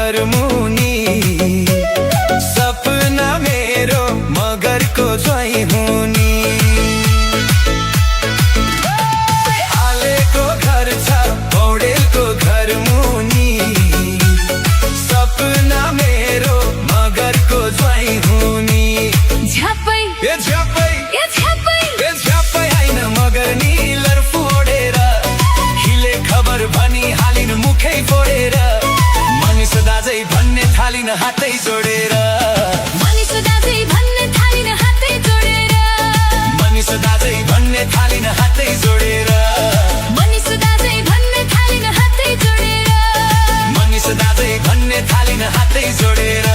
घर मुनि सपना मेरो मगरको ज्वाइँ हुने आलेको घर छ पौडेलको घर मुनि सपना मेरो मगरको ज्वाइँ हुने झ्यापै ए झ्यापै ए झ्यापै ए झ्यापै हैन मगर निलर फोडेर हिले खबर भनी हालिन मुखै फोडेर मनिष दाजै भन्ने थालिन हातै जोडेर मनिष दाजै भन्ने थालिन हातै जोडेर मनिष दाजै भन्ने थालिन हातै जोडेर मनिष दाजै भन्ने थालिन हातै जोडेर मनिष दाजै भन्ने थालिन हातै जोडेर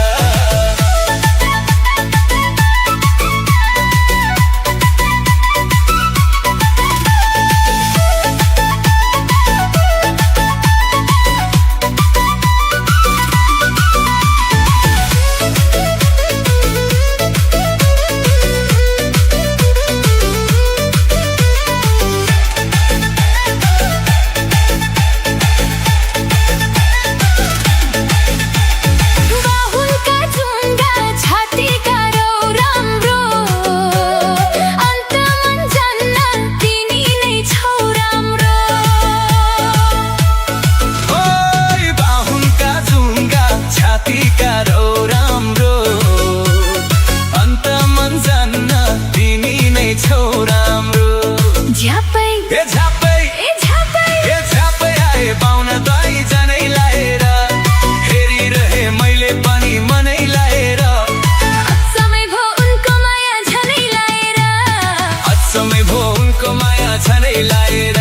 झ्यापै ए झ्यापै ए झ्यापै ए झ्यापै आए पाउन दाइ जनै लाएर हेरिरहे मैले पनि मनै लाएर अचम्मै भो उनको माया झनै लाएर अचम्मै भो उनको माया झनै लाएर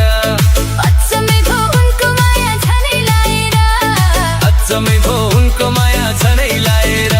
अचम्मै भो उनको माया झनै लाएर अचम्मै भो उनको माया झनै लाएर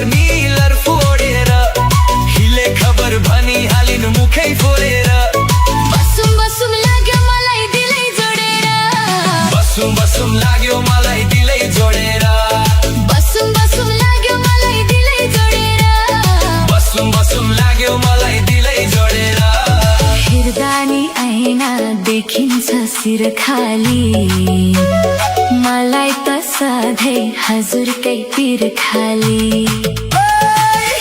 निलर फोडेर हिले खबर भनी हालिन मुखै फोडेर बसुम बसुम लाग्यो मलाई दिलै जोडेर बसुम बसुम लाग्यो मलाई दिलै जोडेर बसुम बसुम लाग्यो मलाई दिलै जोडेर बसुम बसुम लाग्यो मलाई दिलै जोडेर हेर्दा नि ऐना देखिन्छ शिर खाली मलाई त सधैँ हजुरकै पिर खाली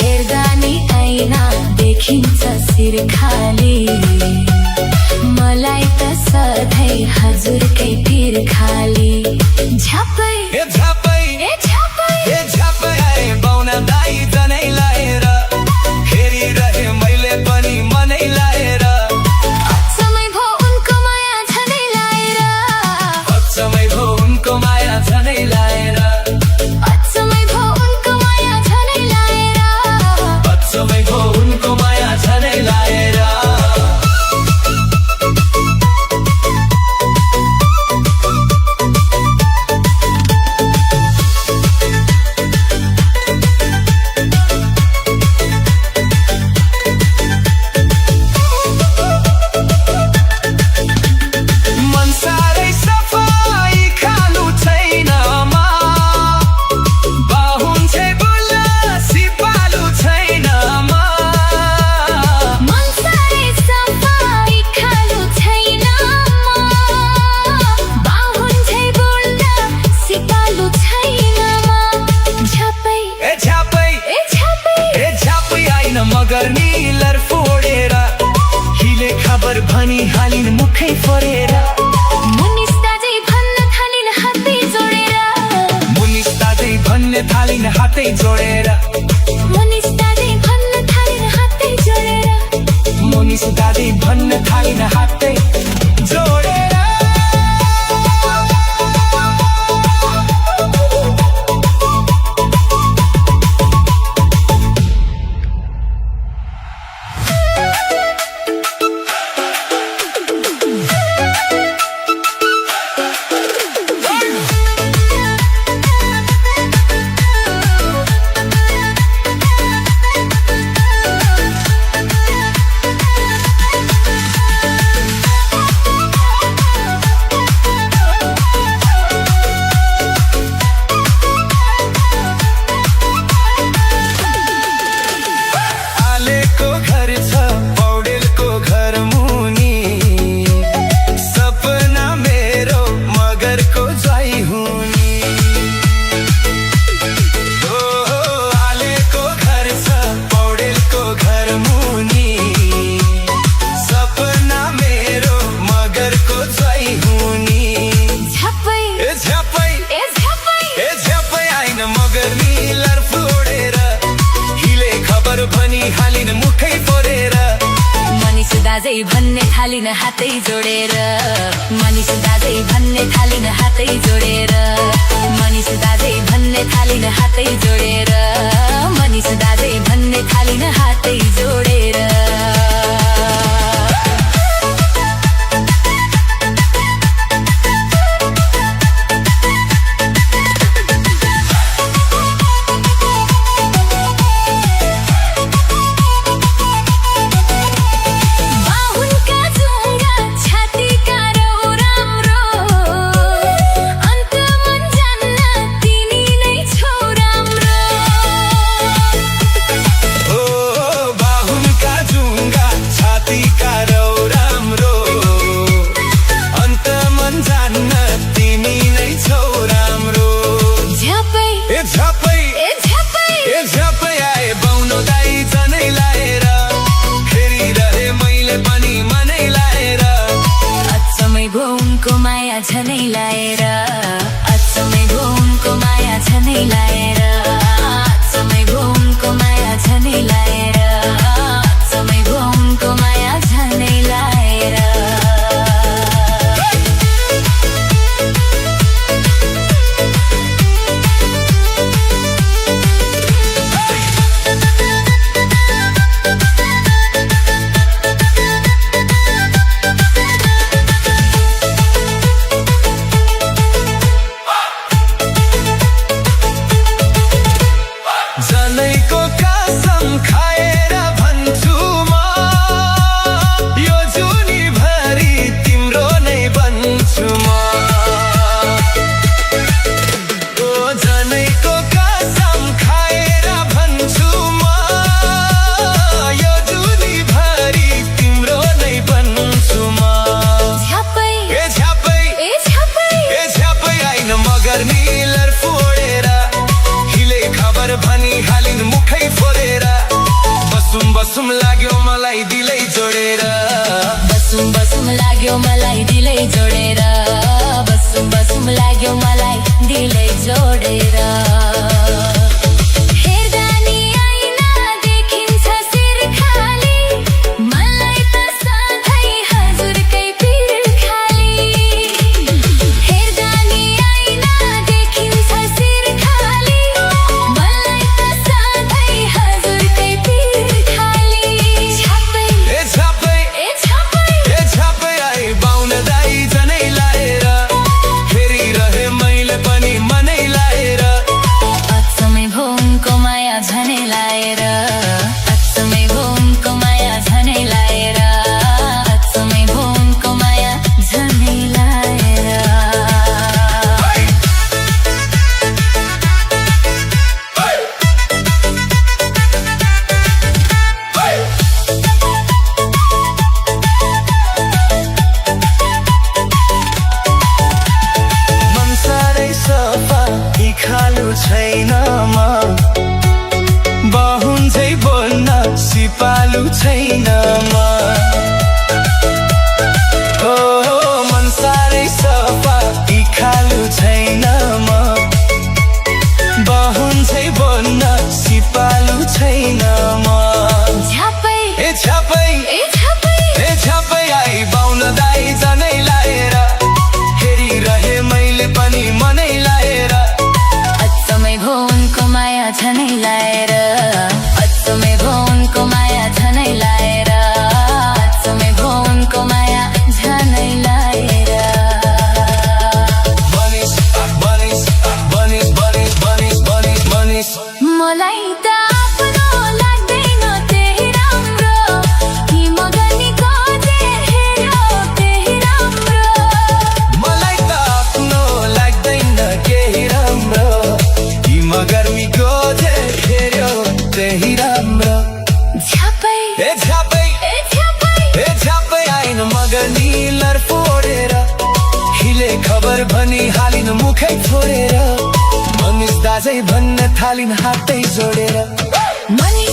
हेर्दा नि ऐना देखिन्छ शिर खाली मलाई त सधैँ हजुरकै पिर खाली झ्यापै ए झ्यापै ए झ्यापै ए झ्यापै आए पाउन दाइ जनै लाएर हेरिरहे मैले पनि मनै लाएर अचम्मै भो उनको माया झनै लाएर अचम्मै भो उनको माया झनै लाएर अचम्मै भो उनको माया झनै लाएर अचम्मै भो उनको माया झनै लाएर मगर निलर फोडेर हिले खबर भनी हालिन मुखै फोडेर मुनिष दाजै भन्न थालिन हातै जोडेर मुनिष दाजै भन्ने थालिन हातै जोडेर मुनिष दाजै भन्न थालिन हातै जोडेर मुनिष दाजै भन्न थालिन हातै जोडेर दाजै भन्ने थालिन हातै जोडेर मनिष दाजै भन्ने थालिन हातै जोडेर मनिष दाजै भन्ने थालिन हातै जोडेर मनिष दाजै भन्ने थालिन हातै जोडेर झनै लाएर अचम्मै घुमको माया झनै लाएर अचम्मै घुमको माया झनै लाएर अचम्मै घुमको माया झनै लाएर जनैको कसम खाएर भन्छु म यो जुनीभरि तिम्रो नै बन्छु म ओ जनैको कसम खाएर भन्छु म यो जुनीभरि तिम्रो नै बन्छु म झ्यापै झ्यापै आइन मगर नीलर फोडेर हिले खबर भनी हालिन मुखै फोरेर बसुम लाग्यो मलाई दिलै जोडेर बसुम लाग्यो मलाई दिलै जोडेर बसुम लाग्यो मलाई दिलै जोडेर हेर्दा नि आइना देखिन्छ शिर खाली मलाई त सधैँ हजुरकै पिर खाली हेर्दा नि आइना देखिन्छ शिर खाली मलाई त सधैँ हजुरकै पिर खाली झ्यापै आई बाहुन दाई जनै लाएर फेरि रहे मैले पनि मनै लाएर अचम्मै घुमको माया झनै लाएर अचम्मै घुमको माया झनै लाएर अचम्मै घुमको माया झनै लाएर मन साह्रै सफा खालु छैन म बहुन्झै बोल्न सिपालु छैन म हो मन साह्रै सफा खालु छैन म बहुन्झै बोल्न सिपालु छैन म झ्यापै आई बाहुन दाई जनै लाएर फेरि रहे मैले पनि मनै लाएर अचम्मै घुमको माया झनै लाएर अचम्मै घुमको माया झनै लाएर अचम्मै घुमको माया झनै लाएर मलाई त आफ्नो लाग्दैन त्यही राम्रो कि म गर्ने खोजे हेऱ्यो त्यही राम्रो मलाई त आफ्नो लाग्दैन केही राम्रो कि म गर्मी खोजे हेऱ्यो त्यही राम्रो झ्यापै आइन मगर नीलर फोडेर हिले खबर भनी हालिन मुखै फोरेर मनिष दाजै भन्न थालिन हातै जोडेर मनिष